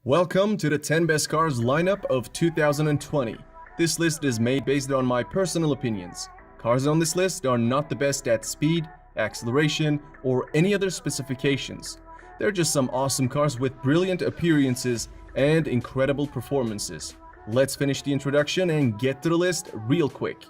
Welcome to the 10 best cars lineup of 2020. This list is made based on my personal opinions. Cars on this list are not the best at speed, acceleration, or any other specifications. They're just some awesome cars with brilliant appearances and incredible performances. Let's finish the introduction and get to the list real quick.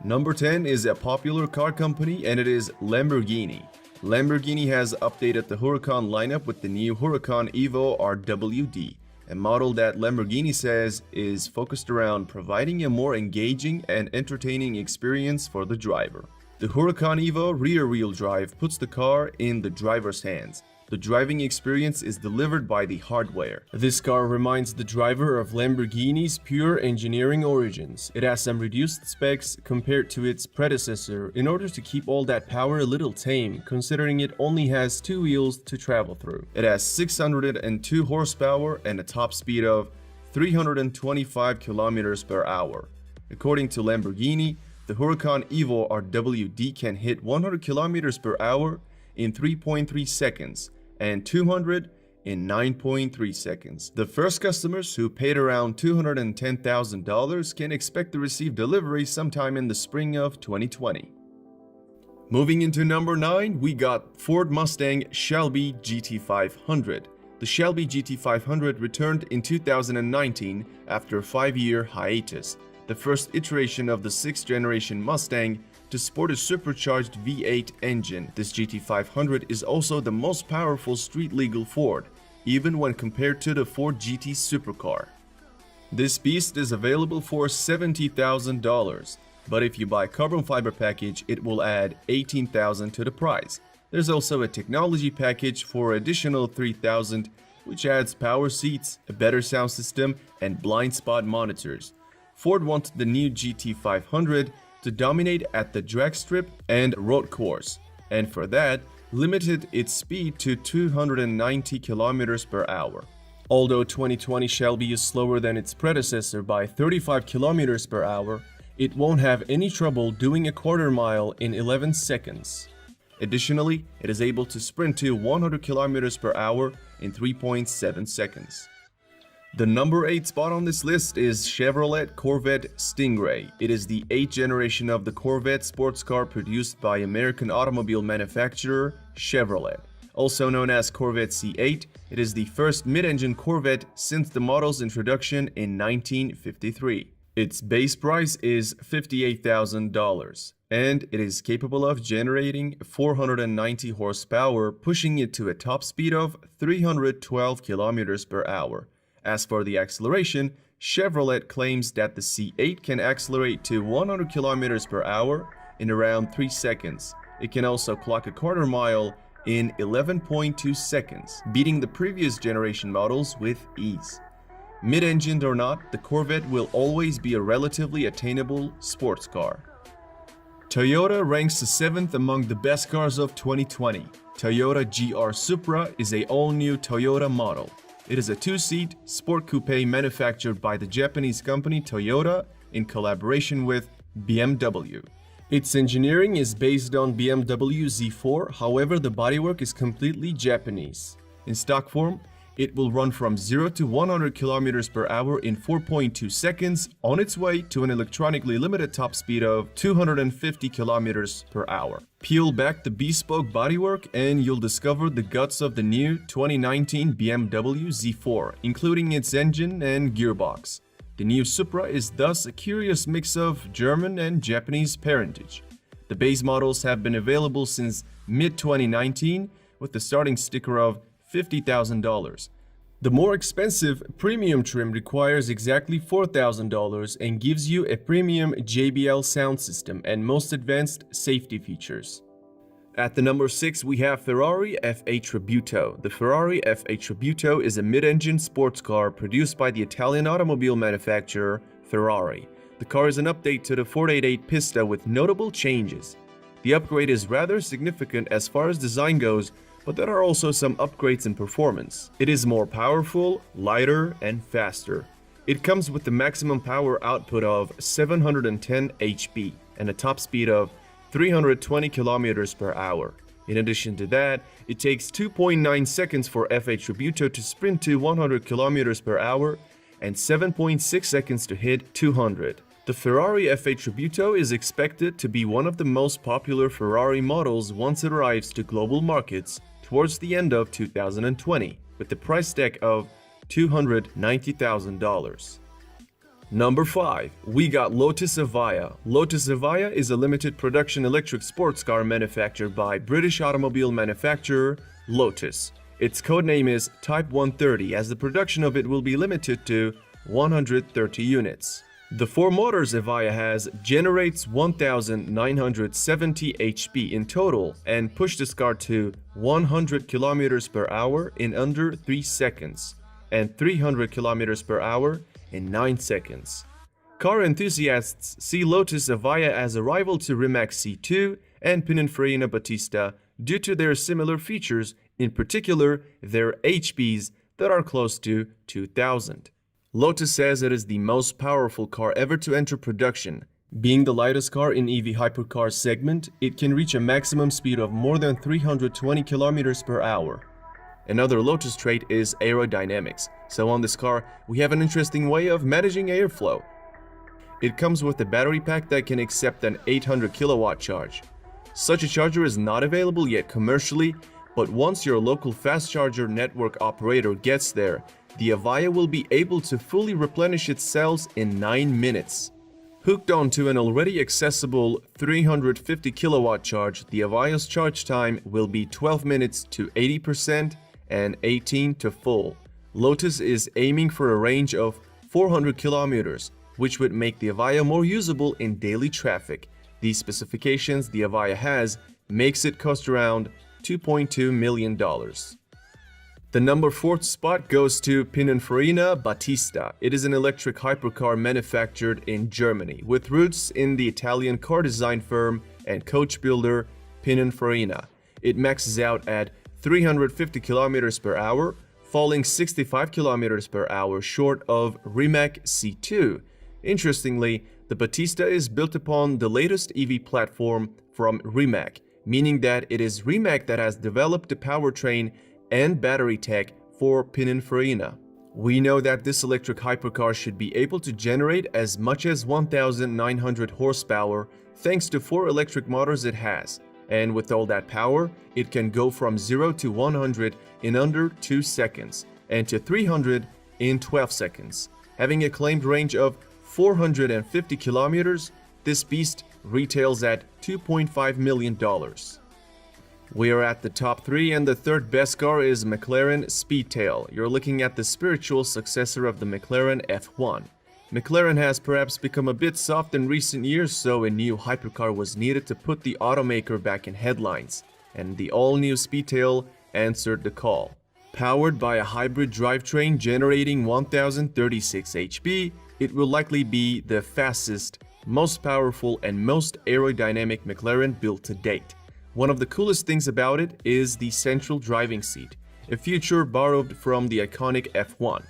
Number 10 is a popular car company, and it is Lamborghini. Lamborghini has updated the Huracan lineup with the new Huracan Evo RWD, a model that Lamborghini says is focused around providing a more engaging and entertaining experience for the driver. The Huracan Evo rear-wheel drive puts the car in the driver's hands. The driving experience is delivered by the hardware. This car reminds the driver of Lamborghini's pure engineering origins. It has some reduced specs compared to its predecessor in order to keep all that power a little tame, considering it only has two wheels to travel through. It has 602 horsepower and a top speed of 325 kilometers per hour. According to Lamborghini, the Huracan Evo RWD can hit 100 kilometers per hour in 3.3 seconds. And 200 in 9.3 seconds. The first customers who paid around $210,000 can expect to receive delivery sometime in the spring of 2020. Moving into number 9, we got Ford Mustang Shelby GT500. The Shelby GT500 returned in 2019 after a 5-year hiatus, the first iteration of the 6th generation Mustang to sport a supercharged V8 engine. This GT500 is also the most powerful street-legal Ford, even when compared to the Ford GT supercar. This beast is available for $70,000, but if you buy carbon fiber package, it will add $18,000 to the price. There's also a technology package for additional $3,000, which adds power seats, a better sound system, and blind spot monitors. Ford wanted the new GT500 to dominate at the drag strip and road course, and for that, limited its speed to 290 kilometers per hour. Although 2020 Shelby is slower than its predecessor by 35 kilometers per hour, it won't have any trouble doing a quarter mile in 11 seconds. Additionally, it is able to sprint to 100 kilometers per hour in 3.7 seconds. The number 8 spot on this list is Chevrolet Corvette Stingray. It is the 8th generation of the Corvette sports car produced by American automobile manufacturer Chevrolet. Also known as Corvette C8, it is the first mid-engine Corvette since the model's introduction in 1953. Its base price is $58,000, and it is capable of generating 490 horsepower, pushing it to a top speed of 312 kilometers per hour. As for the acceleration, Chevrolet claims that the C8 can accelerate to 100 km per hour in around 3 seconds. It can also clock a quarter mile in 11.2 seconds, beating the previous generation models with ease. Mid-engined or not, the Corvette will always be a relatively attainable sports car. Toyota ranks the 7th among the best cars of 2020. Toyota GR Supra is an all-new Toyota model. It is a 2-seat sport coupe manufactured by the Japanese company Toyota in collaboration with BMW. Its engineering is based on BMW Z4, however the bodywork is completely Japanese. In stock form, it will run from 0 to 100 km per hour in 4.2 seconds on its way to an electronically limited top speed of 250 km per hour. Peel back the bespoke bodywork and you'll discover the guts of the new 2019 BMW Z4, including its engine and gearbox. The new Supra is thus a curious mix of German and Japanese parentage. The base models have been available since mid-2019 with the starting sticker of $50,000. The more expensive premium trim requires exactly $4,000 and gives you a premium JBL sound system and most advanced safety features. At the number 6, we have Ferrari F8 Tributo. The Ferrari F8 Tributo is a mid-engine sports car produced by the Italian automobile manufacturer Ferrari. The car is an update to the 488 Pista with notable changes. The upgrade is rather significant as far as design goes, but there are also some upgrades in performance. It is more powerful, lighter, and faster. It comes with the maximum power output of 710 HP and a top speed of 320 km per hour. In addition to that, it takes 2.9 seconds for F8 Tributo to sprint to 100 km per hour and 7.6 seconds to hit 200. The Ferrari F8 Tributo is expected to be one of the most popular Ferrari models once it arrives to global markets towards the end of 2020, with the price tag of $290,000. Number 5. We got Lotus Evija. Lotus Evija is a limited production electric sports car manufactured by British automobile manufacturer Lotus. Its codename is Type 130, as the production of it will be limited to 130 units. The 4 motors Evija has generates 1,970 HP in total and push this car to 100 km per hour in under 3 seconds and 300 km per hour in 9 seconds. Car enthusiasts see Lotus Evija as a rival to Rimac C2 and Pininfarina Battista due to their similar features, in particular their HPs that are close to 2,000. Lotus says it is the most powerful car ever to enter production. Being the lightest car in EV hypercar segment, it can reach a maximum speed of more than 320 km per hour. Another Lotus trait is aerodynamics. So on this car, we have an interesting way of managing airflow. It comes with a battery pack that can accept an 800 kilowatt charge. Such a charger is not available yet commercially, but once your local fast charger network operator gets there, the Evija will be able to fully replenish its cells in 9 minutes. Hooked onto an already accessible 350 kilowatt charge, the Evija's charge time will be 12 minutes to 80% and 18 to full. Lotus is aiming for a range of 400 kilometers, which would make the Evija more usable in daily traffic. These specifications the Evija has makes it cost around $2.2 million. The number 4th spot goes to Pininfarina Battista. It is an electric hypercar manufactured in Germany, with roots in the Italian car design firm and coach builder Pininfarina. It maxes out at 350 km per hour, falling 65 km per hour short of Rimac C2. Interestingly, the Battista is built upon the latest EV platform from Rimac, meaning that it is Rimac that has developed the powertrain and battery tech for Pininfarina. We know that this electric hypercar should be able to generate as much as 1,900 horsepower thanks to 4 electric motors it has. And with all that power, it can go from 0 to 100 in under 2 seconds and to 300 in 12 seconds. Having a claimed range of 450 kilometers, this beast retails at $2.5 million. We are at the top 3, and the 3rd best car is McLaren Speedtail. You're looking at the spiritual successor of the McLaren F1. McLaren has perhaps become a bit soft in recent years, so a new hypercar was needed to put the automaker back in headlines, and the all-new Speedtail answered the call. Powered by a hybrid drivetrain generating 1036 HP, it will likely be the fastest, most powerful, and most aerodynamic McLaren built to date. One of the coolest things about it is the central driving seat, a feature borrowed from the iconic F1.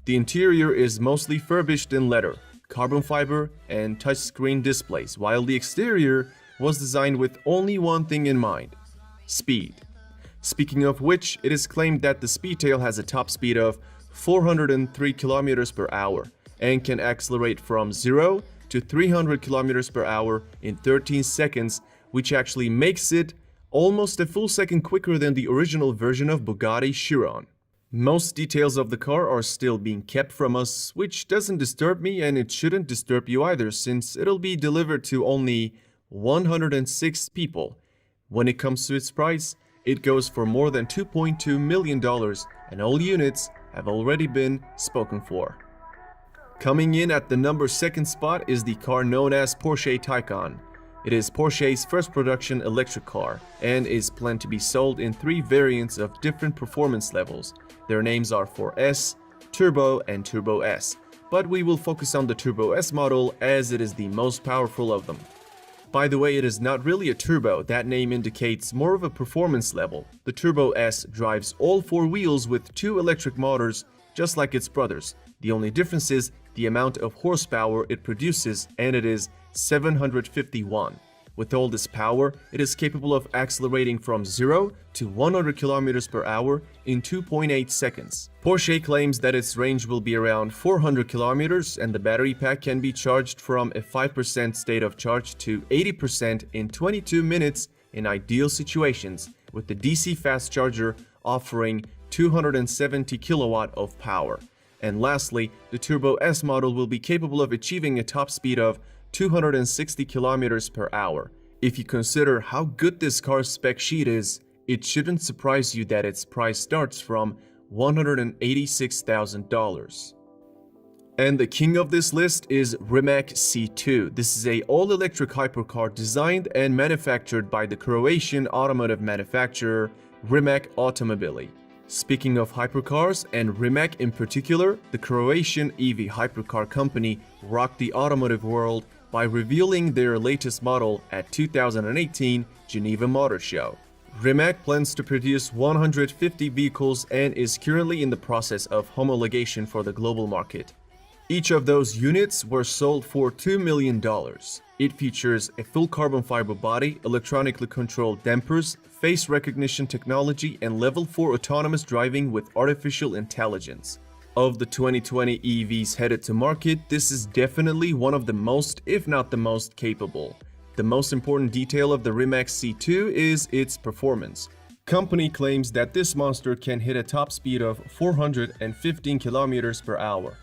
The interior is mostly furbished in leather, carbon fiber, and touchscreen displays, while the exterior was designed with only one thing in mind: speed. Speaking of which, it is claimed that the Speedtail has a top speed of 403 km per hour and can accelerate from 0 to 300 km per hour in 13 seconds, which actually makes it almost a full second quicker than the original version of Bugatti Chiron. Most details of the car are still being kept from us, which doesn't disturb me, and it shouldn't disturb you either, since it'll be delivered to only 106 people. When it comes to its price, it goes for more than $2.2 million, and all units have already been spoken for. Coming in at the number 2nd spot is the car known as Porsche Taycan. It is Porsche's first production electric car and is planned to be sold in 3 variants of different performance levels. Their names are 4S, Turbo, and Turbo S, but we will focus on the Turbo S model as it is the most powerful of them. By the way, it is not really a turbo. That name indicates more of a performance level. The Turbo S drives all 4 wheels with 2 electric motors, just like its brothers. The only difference is the amount of horsepower it produces, and it is 751. With all this power, it is capable of accelerating from 0 to 100 km per hour in 2.8 seconds. Porsche claims that its range will be around 400 km and the battery pack can be charged from a 5% state of charge to 80% in 22 minutes in ideal situations, with the DC fast charger offering 270 kilowatt of power. And lastly, the Turbo S model will be capable of achieving a top speed of 260 km per hour. If you consider how good this car's spec sheet is, it shouldn't surprise you that its price starts from $186,000. And the king of this list is Rimac C2. This is an all-electric hypercar designed and manufactured by the Croatian automotive manufacturer Rimac Automobili. Speaking of hypercars, and Rimac in particular, the Croatian EV hypercar company rocked the automotive world by revealing their latest model at 2018 Geneva Motor Show. Rimac plans to produce 150 vehicles and is currently in the process of homologation for the global market. Each of those units were sold for $2 million. It features a full carbon fiber body, electronically controlled dampers, face recognition technology, and level 4 autonomous driving with artificial intelligence. Of the 2020 EVs headed to market, this is definitely one of the most, if not the most, capable. The most important detail of the Rimac C2 is its performance. Company claims that this monster can hit a top speed of 415 km per hour.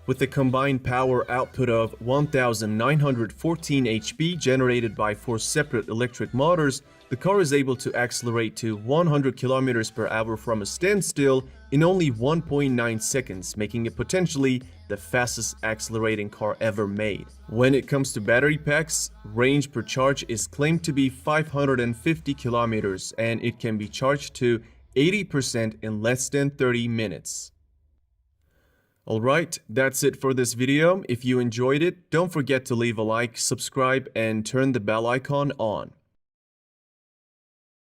With a combined power output of 1,914 HP generated by 4 separate electric motors, the car is able to accelerate to 100 km per hour from a standstill in only 1.9 seconds, making it potentially the fastest accelerating car ever made. When it comes to battery packs, range per charge is claimed to be 550 km and it can be charged to 80% in less than 30 minutes. Alright, that's it for this video. If you enjoyed it, don't forget to leave a like, subscribe, and turn the bell icon on.